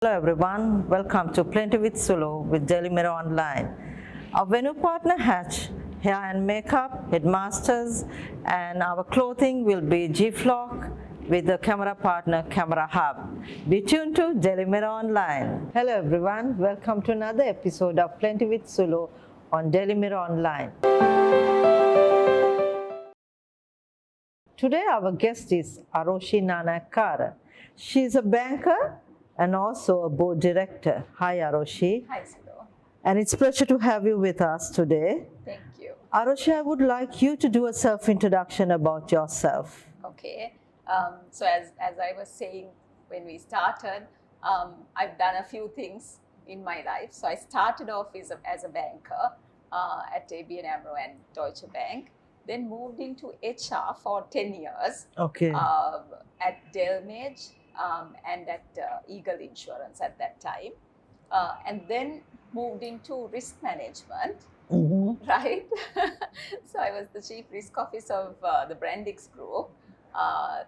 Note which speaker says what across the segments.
Speaker 1: Hello everyone, welcome to Plenty with Sulo with Daily Mirror Online. Our venue partner Hatch, hair and makeup, headmasters, and our clothing will be GFlock with the camera partner Camera Hub. Be tuned to Daily Mirror Online. Hello everyone, welcome to another episode of Plenty with Sulo on Daily Mirror Online. Today our guest is Aroshi Nanayakkara. She is a banker and also a board director. Hi Aroshi.
Speaker 2: Hi, Sulo.
Speaker 1: And it's a pleasure to have you with us today.
Speaker 2: Thank you.
Speaker 1: Aroshi, I would like you to do a self-introduction about yourself.
Speaker 2: Okay. So as I was saying when we started, I've done a few things in my life. So I started off as a banker at ABN AMRO and Deutsche Bank. Then moved into HR for 10 years
Speaker 1: Okay.
Speaker 2: at Delmage and at Eagle Insurance at that time. And then moved into risk management, right? So I was the chief risk officer of the Brandix Group,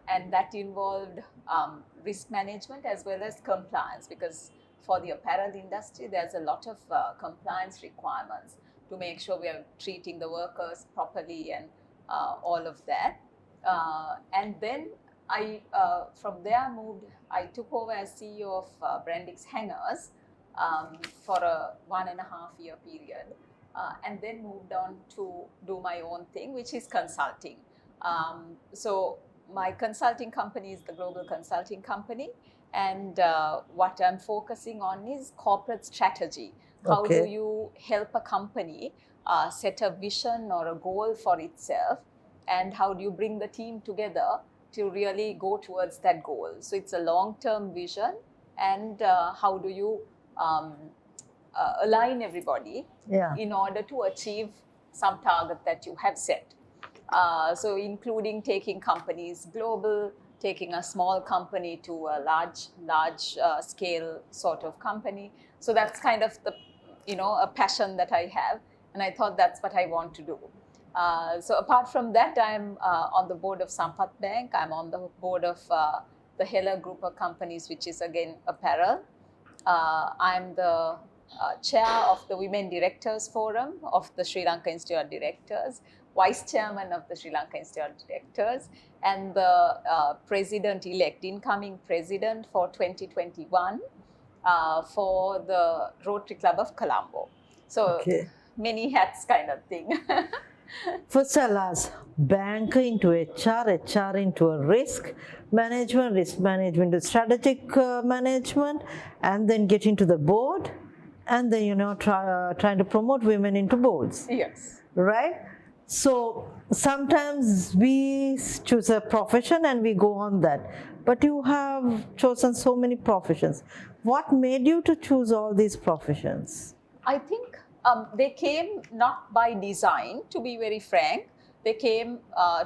Speaker 2: and that involved risk management as well as compliance, because for the apparel industry, there's a lot of compliance requirements to make sure we are treating the workers properly and all of that. And then from there I took over as CEO of Brandix Hangers for a 1.5 year period, and then moved on to do my own thing, which is consulting. So my consulting company is the Global Consulting Company, and what I'm focusing on is corporate strategy. How do you help a company set a vision or a goal for itself, and how do you bring the team together to really go towards that goal? So it's a long-term vision, and how do you align everybody in order to achieve some target that you have set. So including taking companies global, taking a small company to a large scale sort of company. So that's kind of the, a passion that I have, and I thought that's what I want to do. So apart from that, I'm on the board of Sampath Bank. I'm on the board of the Heller Group of companies, which is again apparel. I'm the chair of the Women Directors Forum of the Sri Lanka Institute of Directors, vice chairman of the Sri Lanka Institute of Directors, and the president-elect, incoming president for 2021 for the Rotary Club of Colombo. So many hats kind of thing.
Speaker 1: First I'll ask, banker into HR into a risk management to strategic management, and then get into the board, and then trying to promote women into boards.
Speaker 2: Yes.
Speaker 1: Right? So sometimes we choose a profession and we go on that, but you have chosen so many professions. What made you to choose all these professions?
Speaker 2: I think they came not by design, to be very frank. They came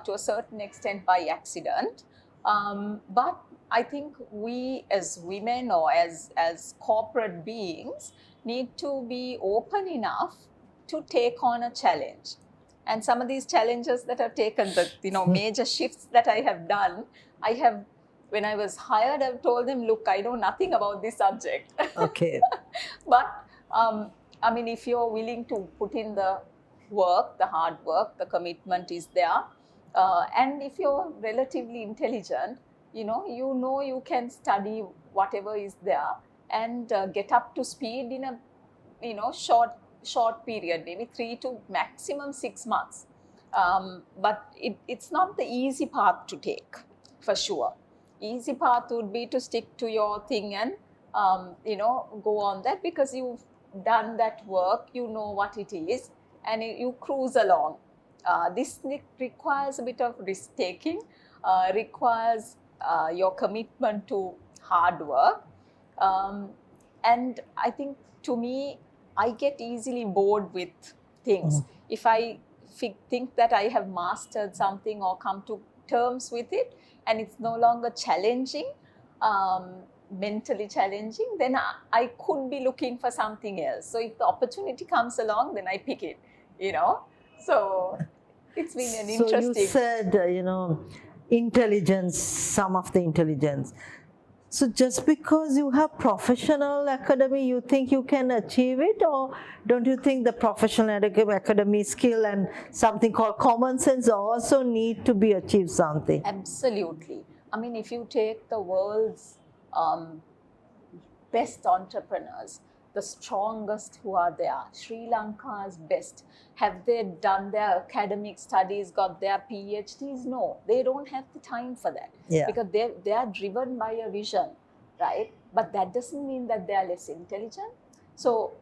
Speaker 2: to a certain extent by accident. But I think we as women or as corporate beings need to be open enough to take on a challenge. And some of these challenges that I've taken, the major shifts that I have done, when I was hired, I've told them, look, I know nothing about this subject.
Speaker 1: Okay.
Speaker 2: But I mean, if you're willing to put in the work, the hard work, the commitment is there. And if you're relatively intelligent, you can study whatever is there and get up to speed in a short period, maybe 3 to maximum 6 months. But it's not the easy path to take, for sure. Easy path would be to stick to your thing and go on that, because you've done that work, you know what it is, and you cruise along. This requires a bit of risk taking, requires your commitment to hard work, and I think, to me, I get easily bored with things. If I think that I have mastered something or come to terms with it and it's no longer challenging, mentally challenging, then I could be looking for something else. So if the opportunity comes along, then I pick it, So it's been an interesting...
Speaker 1: So you said, intelligence, some of the intelligence. So just because you have professional academy, you think you can achieve it, or don't you think the professional academy skill and something called common sense also need to be achieved something?
Speaker 2: Absolutely. I mean, if you take the world's best entrepreneurs, the strongest who are there, Sri Lanka's best, have they done their academic studies, got their PhDs? No, they don't have the time for that,
Speaker 1: Yeah.
Speaker 2: because they are driven by a vision, right? But that doesn't mean that they are less intelligent. So,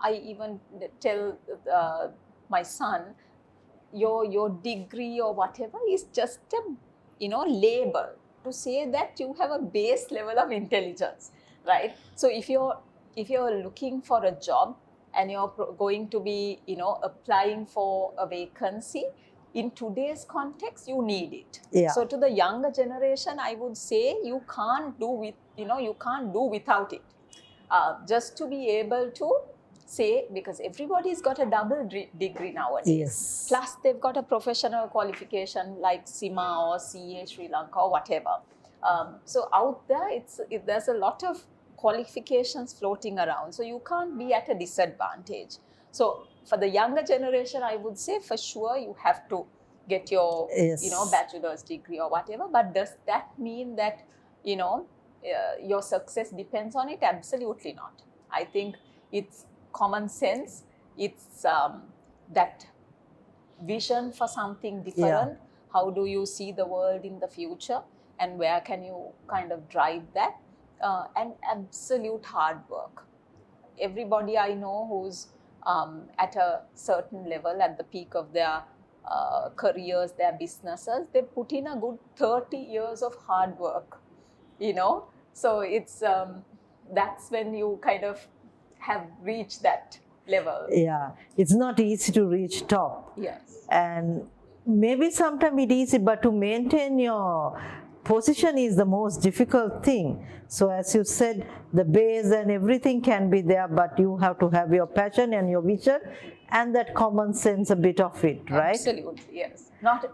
Speaker 2: I even tell my son, your degree or whatever is just a label to say that you have a base level of intelligence, right? So if you're looking for a job and you're going to be applying for a vacancy, in today's context you need it.
Speaker 1: Yeah.
Speaker 2: So to the younger generation, I would say you can't do without it. Just to be able to say, because everybody's got a double degree nowadays.
Speaker 1: Yes.
Speaker 2: Plus they've got a professional qualification like SIMA or CA Sri Lanka or whatever. So out there, there's a lot of qualifications floating around. So you can't be at a disadvantage. So for the younger generation, I would say for sure you have to get your
Speaker 1: Yes.
Speaker 2: bachelor's degree or whatever. But does that mean that your success depends on it? Absolutely not. I think it's common sense. It's that vision for something different.
Speaker 1: Yeah.
Speaker 2: How do you see the world in the future, and where can you kind of drive that? And absolute hard work. Everybody I know who's at a certain level, at the peak of their careers, their businesses, they put in a good 30 years of hard work, So it's that's when you kind of have reached that level.
Speaker 1: Yeah, it's not easy to reach top.
Speaker 2: Yes.
Speaker 1: And maybe sometimes it is easy, but to maintain your position is the most difficult thing. So as you said, the base and everything can be there, but you have to have your passion and your vision and that common sense, a bit of it, right?
Speaker 2: Absolutely, yes. Not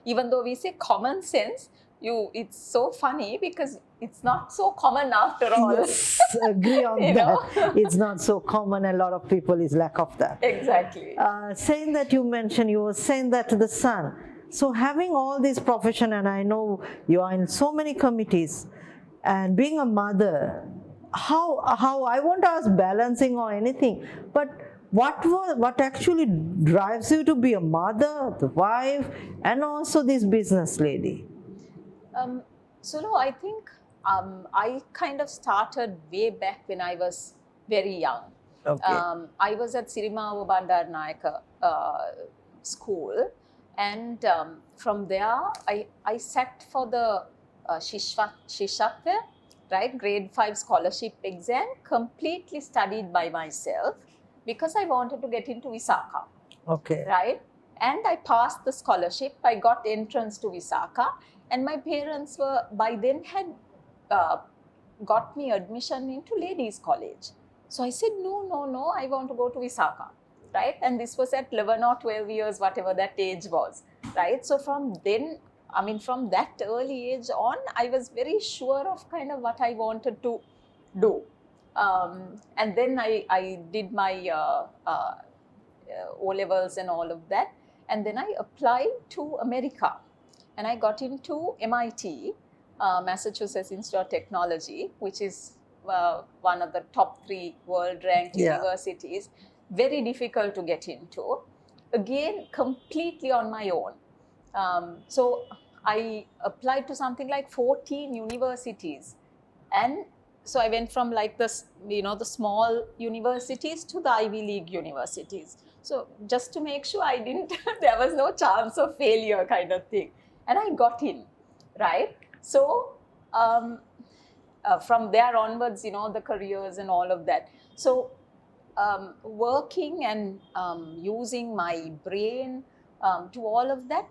Speaker 2: even though we say common sense, it's so funny because it's not so common after all.
Speaker 1: Yes, agree on that. It's not so common. A lot of people is lack of that.
Speaker 2: Exactly.
Speaker 1: Saying that you were saying that to the son. So having all this profession, and I know you are in so many committees, and being a mother, how I won't ask balancing or anything, but what actually drives you to be a mother, the wife, and also this business lady?
Speaker 2: Sulo, I think I kind of started way back when I was very young.
Speaker 1: Okay.
Speaker 2: I was at Sirimava Bandaranaike school, and from there I sat for the Shishakya, right, grade 5 scholarship exam, completely studied by myself because I wanted to get into Visakha.
Speaker 1: Okay.
Speaker 2: Right? And I passed the scholarship. I got entrance to Visakha, and my parents were by then had got me admission into ladies' college. So I said, no, I want to go to Visakha, right? And this was at 11 or 12 years, whatever that age was, right? So from then, from that early age on, I was very sure of kind of what I wanted to do. And then I did my O-levels and all of that. And then I applied to America, and I got into MIT, Massachusetts Institute of Technology, which is one of the top 3 world-ranked universities. Very difficult to get into. Again, completely on my own. So I applied to something like 14 universities, and so I went from like the small universities to the Ivy League universities. So just to make sure there was no chance of failure kind of thing. And I got in, right? So from there onwards, the careers and all of that. So working and using my brain to all of that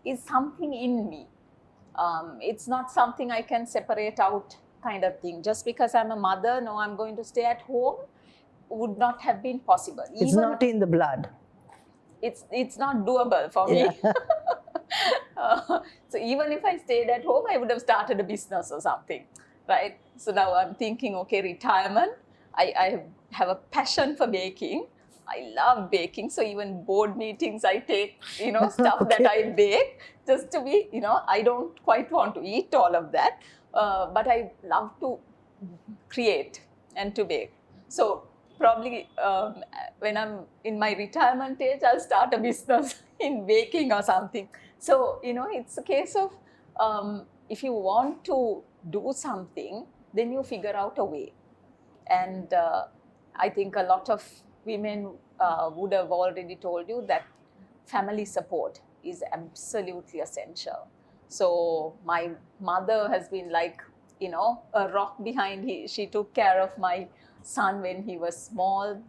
Speaker 2: is something in me. It's not something I can separate out kind of thing. Just because I'm a mother, no, I'm going to stay at home, would not have been possible.
Speaker 1: It's not in the blood.
Speaker 2: It's not doable for me. So even if I stayed at home, I would have started a business or something. right? So now I'm thinking, okay, retirement. I have a passion for baking. I love baking. So even board meetings, I take, stuff that
Speaker 1: Okay.
Speaker 2: I bake just to be, I don't quite want to eat all of that, but I love to create and to bake. So probably when I'm in my retirement age, I'll start a business in baking or something. So, it's a case of if you want to do something, then you figure out a way. And I think a lot of women would have already told you that family support is absolutely essential. So my mother has been like, a rock behind. She took care of my son when he was small,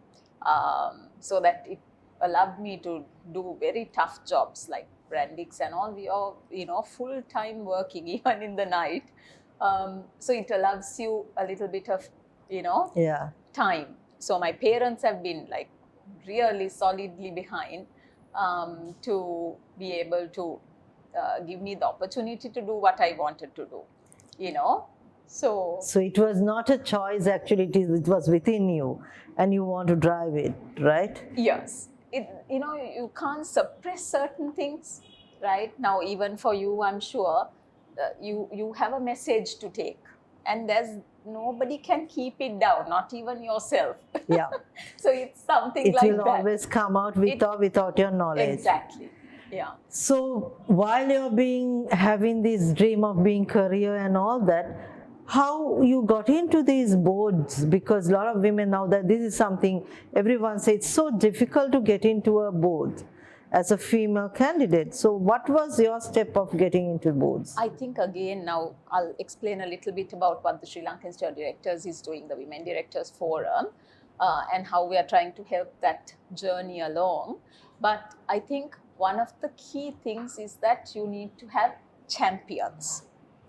Speaker 2: so that it allowed me to do very tough jobs like brandix and all. We are, full time working even in the night. So it allows you a little bit of,
Speaker 1: Yeah.
Speaker 2: time. So my parents have been like really solidly behind, to be able to give me the opportunity to do what I wanted to do, So
Speaker 1: So it was not a choice actually, it was within you and you want to drive it, right?
Speaker 2: yes, you can't suppress certain things, right? Now, even for you, I'm sure you have a message to take, and there's nobody can keep it down, not even yourself.
Speaker 1: Yeah.
Speaker 2: So it's something
Speaker 1: It
Speaker 2: like
Speaker 1: will
Speaker 2: that.
Speaker 1: always come out with or without your knowledge.
Speaker 2: Exactly. Yeah.
Speaker 1: So while you're having this dream of being career and all that, how you got into these boards? Because a lot of women now, that this is something everyone says, it's so difficult to get into a board as a female candidate. So what was your step of getting into boards?
Speaker 2: I think again now I'll explain a little bit about what the Sri Lankan Institute of Directors is doing, the Women Directors Forum, and how we are trying to help that journey along. But I think one of the key things is that you need to have champions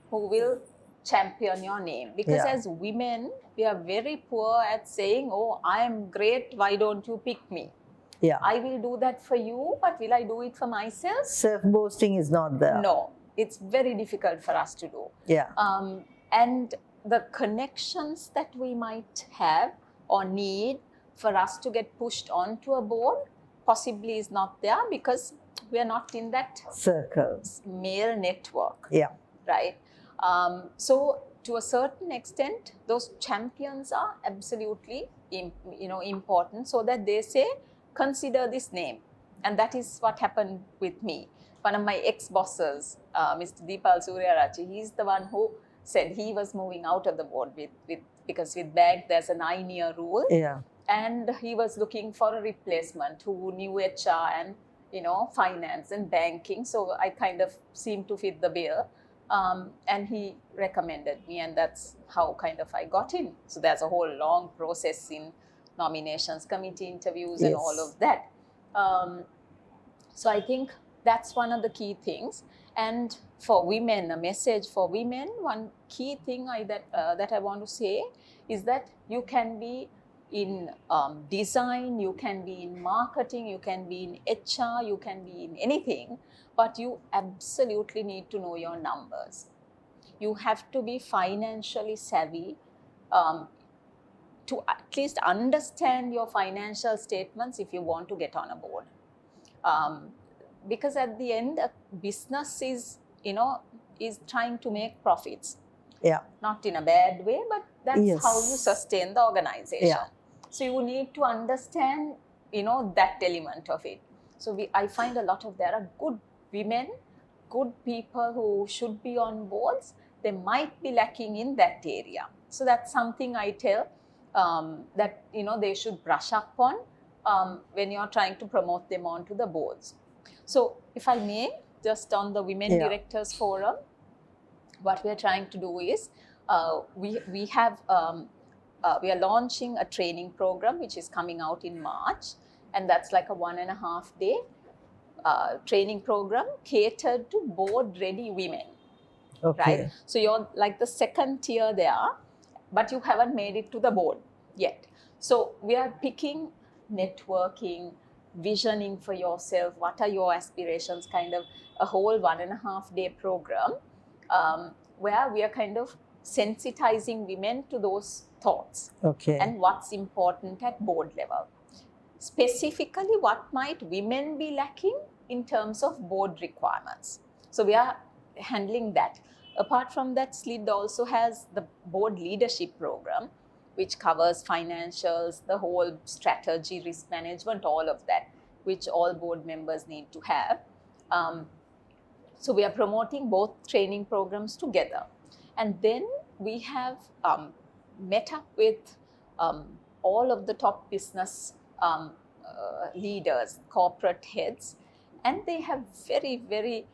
Speaker 2: who will champion your name. Because
Speaker 1: Yeah.
Speaker 2: as women, we are very poor at saying, oh, I am great, why don't you pick me?
Speaker 1: Yeah.
Speaker 2: I will do that for you, but will I do it for myself?
Speaker 1: Self-boasting is not there.
Speaker 2: No, it's very difficult for us to do.
Speaker 1: Yeah.
Speaker 2: And the connections that we might have or need for us to get pushed onto a board possibly is not there, because we are not in that
Speaker 1: Circle.
Speaker 2: male network.
Speaker 1: Yeah.
Speaker 2: Right? So to a certain extent, those champions are absolutely important, so that they say, consider this name. And that is what happened with me. One of my ex-bosses, Mr. Deepal Suryarachi, he's the one who said he was moving out of the board because with bank there's a 9-year rule.
Speaker 1: Yeah.
Speaker 2: And he was looking for a replacement who knew HR and finance and banking. So I kind of seemed to fit the bill. And he recommended me, and that's how kind of I got in. So there's a whole long process in nominations committee, interviews, and all of that. So I think that's one of the key things. And for women, a message for women, one key thing that I want to say is that you can be in design, you can be in marketing, you can be in HR, you can be in anything, but you absolutely need to know your numbers. You have to be financially savvy, to at least understand your financial statements if you want to get on a board. Because at the end, a business is trying to make profits.
Speaker 1: Yeah.
Speaker 2: Not in a bad way, but that's how you sustain the organization.
Speaker 1: Yeah.
Speaker 2: So you need to understand, that element of it. So I find there are good women, good people who should be on boards. They might be lacking in that area. So that's something I tell that they should brush up on when you're trying to promote them onto the boards. So if I may, just on the Women Directors Forum, what we're trying to do is we are launching a training program which is coming out in March, and that's like a 1.5 day training program catered to board ready women.
Speaker 1: Okay.
Speaker 2: Right? So you're like the second tier there, but you haven't made it to the board yet. So we are picking networking, visioning for yourself, what are your aspirations, kind of a whole 1.5 day program where we are kind of sensitizing women to those thoughts
Speaker 1: Okay.
Speaker 2: and what's important at board level. Specifically, what might women be lacking in terms of board requirements. So we are handling that. Apart from that, SLID also has the board leadership program, which covers financials, the whole strategy, risk management, all of that, which all board members need to have. So we are promoting both training programs together. And then we have met up with all of the top business leaders, corporate heads, and they have very, very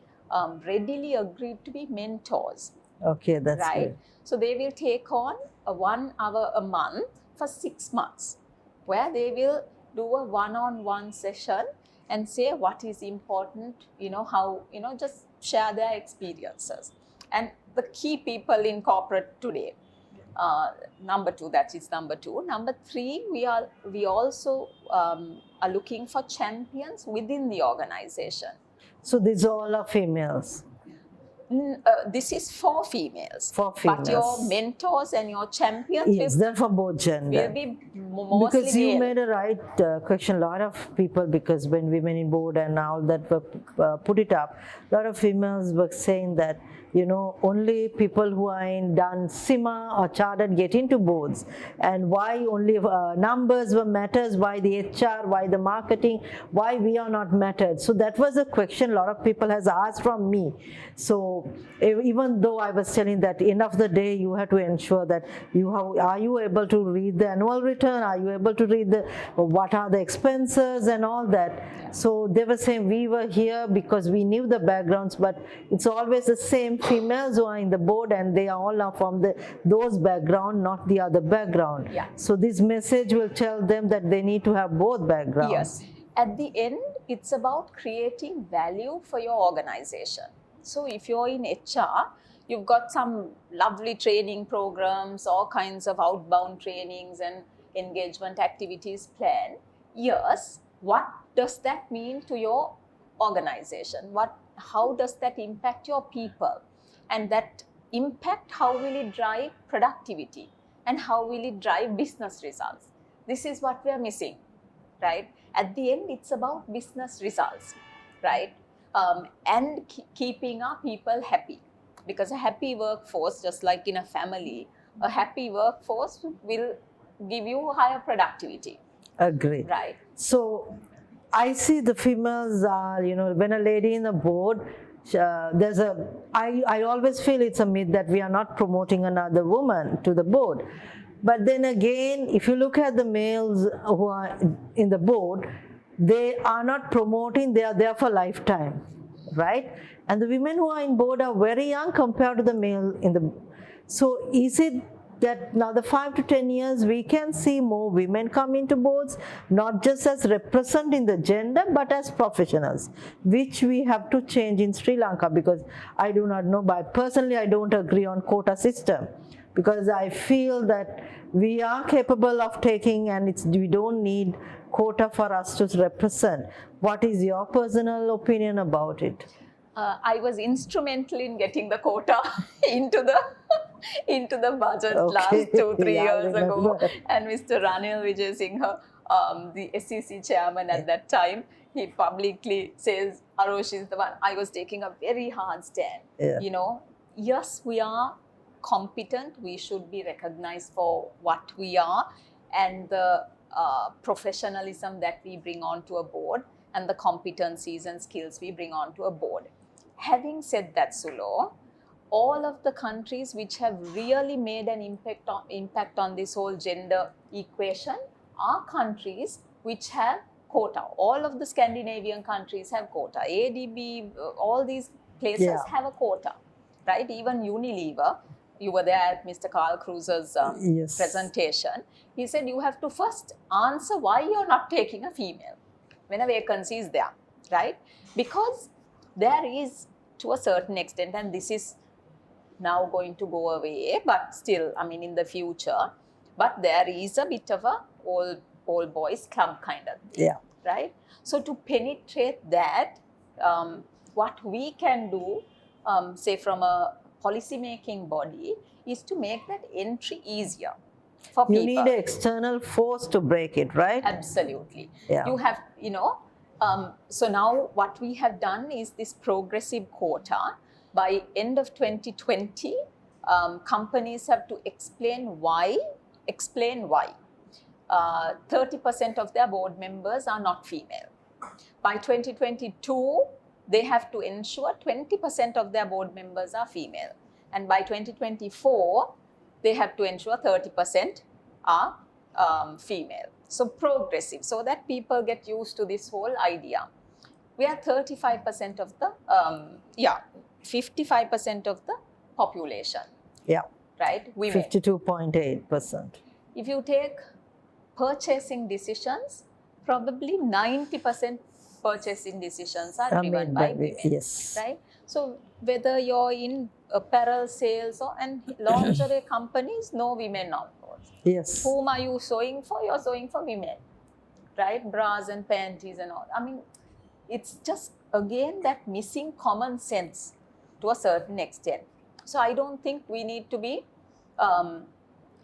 Speaker 2: readily agreed to be mentors.
Speaker 1: Okay, that's
Speaker 2: right?
Speaker 1: good.
Speaker 2: So they will take on a 1 hour a month for 6 months, where they will do a one-on-one session and say what is important, how, just share their experiences. And the key people in corporate today, number two. Number three, we also are looking for champions within the organization.
Speaker 1: So these all are females.
Speaker 2: This is for females.
Speaker 1: For
Speaker 2: But your
Speaker 1: females.
Speaker 2: mentors and your champions
Speaker 1: Yes, they're for both gender.
Speaker 2: will be mostly
Speaker 1: Because you
Speaker 2: male.
Speaker 1: made a right question. A lot of people, because when women in board and all that were put it up, a lot of females were saying that, only people who are in done SIMA or chartered get into boards, and why only numbers were matters, why the HR, why the marketing, why we are not mattered. So that was a question a lot of people has asked from me. So even though I was telling that end of the day you have to ensure that are you able to read the annual return, are you able to read what are the expenses and all that.
Speaker 2: Yeah.
Speaker 1: So they were saying we were here because we knew the backgrounds, but it's always the same females who are in the board, and they are all from those background, not the other background.
Speaker 2: Yeah.
Speaker 1: So this message will tell them that they need to have both backgrounds.
Speaker 2: Yes. At the end, it's about creating value for your organization. So if you're in HR, you've got some lovely training programs, all kinds of outbound trainings and engagement activities planned. Yes, what does that mean to your organization? How does that impact your people? And that impact, how will it drive productivity? And how will it drive business results? This is what we are missing, right? At the end, it's about business results, right? And keeping our people happy. Because a happy workforce, just like in a family, a happy workforce will give you higher productivity.
Speaker 1: Agree.
Speaker 2: Right.
Speaker 1: So I see the females are, when a lady in the board, I always feel it's a myth that we are not promoting another woman to the board. But then again, if you look at the males who are in the board, they are not promoting, they are there for lifetime, right? And the women who are in board are very young compared to the male in the. So is it that now the 5 to 10 years we can see more women come into boards, not just as representing the gender but as professionals, which we have to change in Sri Lanka, because I do not know, but personally I don't agree on quota system, because I feel that we are capable of taking, and we don't need quota for us to represent. What is your personal opinion about it?
Speaker 2: I was instrumental in getting the quota into the budget last 2-3 years ago. And Mr. Ranil Vijay-Singha, the SEC chairman at that time, he publicly says Aroshi is the one. I was taking a very hard stand.
Speaker 1: Yeah.
Speaker 2: Yes, we are competent. We should be recognized for what we are, and the professionalism that we bring onto a board, and the competencies and skills we bring onto a board. Having said that, Sulo, all of the countries which have really made an impact on this whole gender equation are countries which have quota. All of the Scandinavian countries have quota. ADB, all these places have a quota, right? Even Unilever, you were there at Mr. Carl Cruiser's presentation. He said you have to first answer why you're not taking a female when a vacancy is there, right? Because there is, to a certain extent, and this is now going to go away, but still, I mean, in the future, but there is a bit of a all boys club kind of thing, right? So to penetrate that, what we can do, say from a policy making body, is to make that entry easier for
Speaker 1: You
Speaker 2: people.
Speaker 1: need an external force to break it, right?
Speaker 2: Absolutely.
Speaker 1: Yeah.
Speaker 2: You have, so now what we have done is this progressive quota. By end of 2020, companies have to explain why 30% of their board members are not female. By 2022, they have to ensure 20% of their board members are female. And by 2024, they have to ensure 30% are female. So progressive, so that people get used to this whole idea. We are 35% of the, 55% of the population,
Speaker 1: Yeah.
Speaker 2: right? Women.
Speaker 1: 52.8%.
Speaker 2: If you take purchasing decisions, probably 90% purchasing decisions are driven by women.
Speaker 1: Yes.
Speaker 2: Right? So whether you're in apparel sales or and lingerie companies, no women on board.
Speaker 1: Yes.
Speaker 2: Whom are you sewing for? You're sewing for women, right? Bras and panties and all. I mean, it's just again that missing common sense to a certain extent. So I don't think we need to be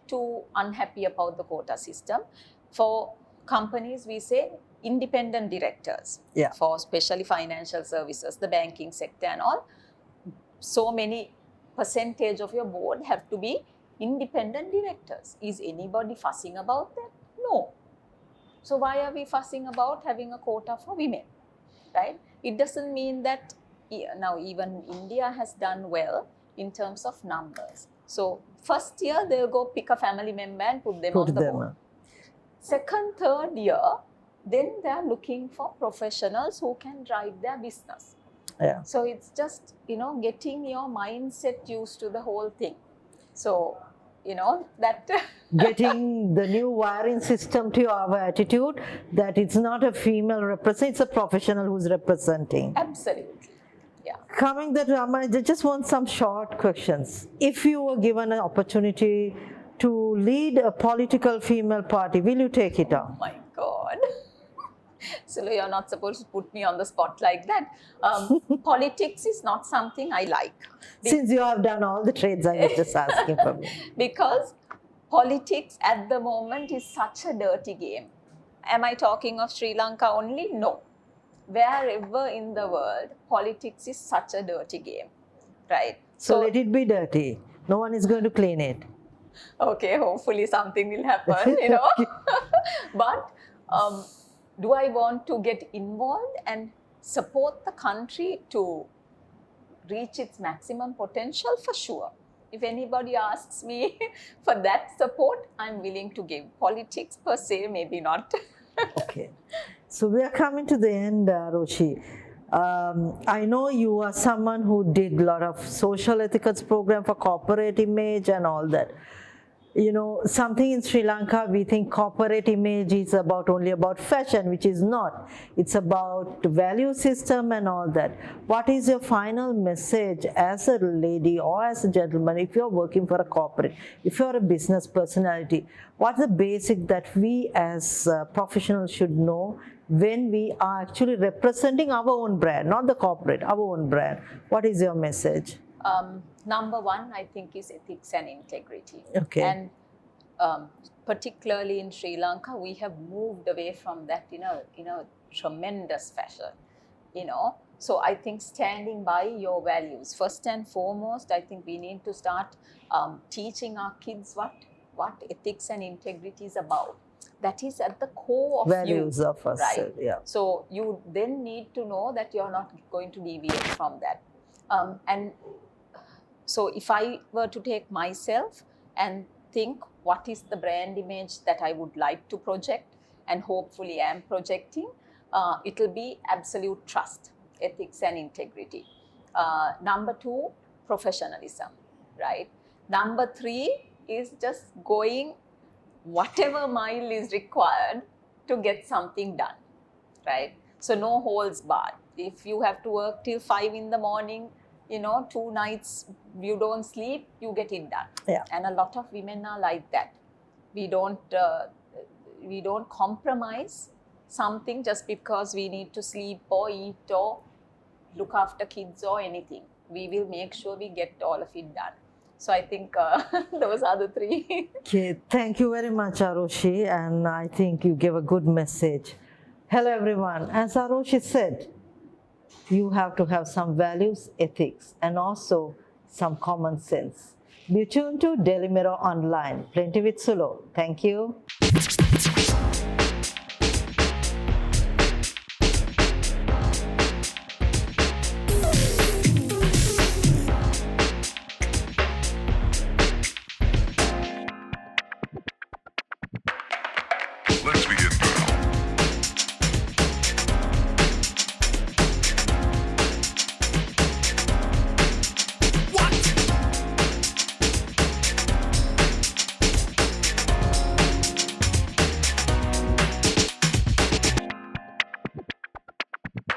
Speaker 2: too unhappy about the quota system. For companies, we say independent directors.
Speaker 1: Yeah.
Speaker 2: For especially financial services, the banking sector and all, so many percentage of your board have to be independent directors. Is anybody fussing about that? No. So why are we fussing about having a quota for women, right? It doesn't mean that now even India has done well in terms of numbers. So first year, they'll go pick a family member and put them on the board. Second, third year, then they're looking for professionals who can drive their business.
Speaker 1: Yeah.
Speaker 2: So it's just, getting your mindset used to the whole thing. So, that...
Speaker 1: Getting the new wiring system to our attitude that it's not a female representative, it's a professional who's representing.
Speaker 2: Absolutely. Yeah.
Speaker 1: Coming that, I just want some short questions. If you were given an opportunity to lead a political female party, will you take it up?
Speaker 2: Oh my God. Sulo, you're not supposed to put me on the spot like that. Politics is not something I like.
Speaker 1: Since you have done all the trades, I was just asking for me.
Speaker 2: Because politics at the moment is such a dirty game. Am I talking of Sri Lanka only? No. Wherever in the world, politics is such a dirty game, right?
Speaker 1: So let it be dirty. No one is going to clean it.
Speaker 2: Okay, hopefully something will happen, But do I want to get involved and support the country to reach its maximum potential? For sure. If anybody asks me for that support, I'm willing to give. Politics per se, maybe not.
Speaker 1: Okay. So we are coming to the end, Aroshi. I know you are someone who did a lot of social ethics program for corporate image and all that. Something in Sri Lanka, we think corporate image is only about fashion, which is not. It's about value system and all that. What is your final message as a lady or as a gentleman, if you're working for a corporate, if you're a business personality, what's the basic that we as professionals should know when we are actually representing our own brand, not the corporate, our own brand? What is your message?
Speaker 2: Number one, I think, is ethics and integrity.
Speaker 1: Okay.
Speaker 2: And particularly in Sri Lanka, we have moved away from that in a tremendous fashion. So I think standing by your values, first and foremost, I think we need to start teaching our kids what ethics and integrity is about. That is at the core of
Speaker 1: values
Speaker 2: you,
Speaker 1: of us,
Speaker 2: right?
Speaker 1: Yeah.
Speaker 2: So you then need to know that you're not going to deviate from that. And so if I were to take myself and think what is the brand image that I would like to project and hopefully am projecting, it will be absolute trust, ethics and integrity. Number two, professionalism, right? Number three is just going whatever mile is required to get something done, right? So no holds barred. If you have to work till 5 in the morning, 2 nights you don't sleep, you get it done.
Speaker 1: Yeah.
Speaker 2: And a lot of women are like that. We don't compromise something just because we need to sleep or eat or look after kids or anything. We will make sure we get all of it done. So I think those are the three.
Speaker 1: Okay, thank you very much, Aroshi, and I think you gave a good message. Hello, everyone. As Aroshi said, you have to have some values, ethics, and also some common sense. Be tuned to Daily Mirror Online. Plenty with Sulo. Thank you.